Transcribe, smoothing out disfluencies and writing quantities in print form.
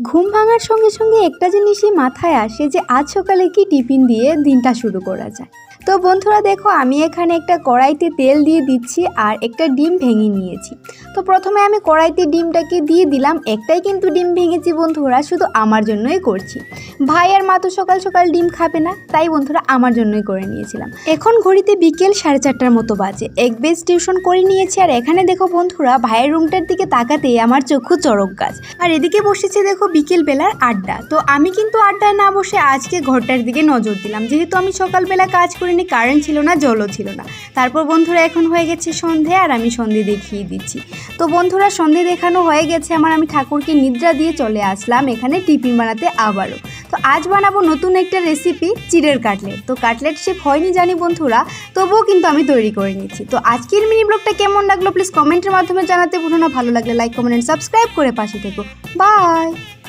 ঘুম ভাঙার সঙ্গে সঙ্গে একটা জিনিসই মাথায় আসে যে আজ সকালে কি টিফিন দিয়ে দিনটা শুরু করা যায়। তো বন্ধুরা দেখো, আমি এখানে একটা কড়াইতে তেল দিয়ে দিচ্ছি আর একটা ডিম ভেঙে নিয়েছি। তো প্রথমে আমি কড়াইতে ডিমটাকে দিয়ে দিলাম। একটাই কিন্তু ডিম ভেঙেছি বন্ধুরা, শুধু আমার জন্যই করছি। ভাই আর মা তো সকাল সকাল ডিম খাবে না, তাই বন্ধুরা আমার জন্যই করে নিয়েছিলাম। এখন ঘড়িতে বিকেল 4:30টার মতো বাজে। এক বেজ টিউশন করে নিয়েছি আর এখানে দেখো বন্ধুরা, ভাইয়ের রুমটার দিকে তাকাতেই আমার চক্ষু চড়ক গাছ। আর এদিকে বসেছে দেখো বিকেল বেলার আড্ডা। তো আমি কিন্তু আড্ডায় না বসে আজকে ঘরটার দিকে নজর দিলাম, যেহেতু আমি সকালবেলা কাজ করিনি, কারেন্ট ছিল না, জলও ছিল না। তারপর বন্ধুরা এখন হয়ে গেছে সন্ধে আর আমি সন্ধে দেখিয়ে দিচ্ছি। তো বন্ধুরা সন্ধে দেখানো হয়ে গেছে আমার, আমি ঠাকুরকে নিদ্রা দিয়ে চলে আসলাম এখানে টিফিন বানাতে আবারও। তো আজ বানাবো নতুন একটা রেসিপি, চিড়ের কাটলেট। তো কাটলেট শেপ হয়নি জানি বন্ধুরা, তবুও কিন্তু আমি তৈরি করে নিচ্ছি। তো আজকের মিনি ব্লগটা কেমন লাগলো প্লিজ কমেন্টের মাধ্যমে জানাতে ভুলো না। ভালো লাগলে লাইক, কমেন্ট, সাবস্ক্রাইব করে পাশে থেকো। বাই।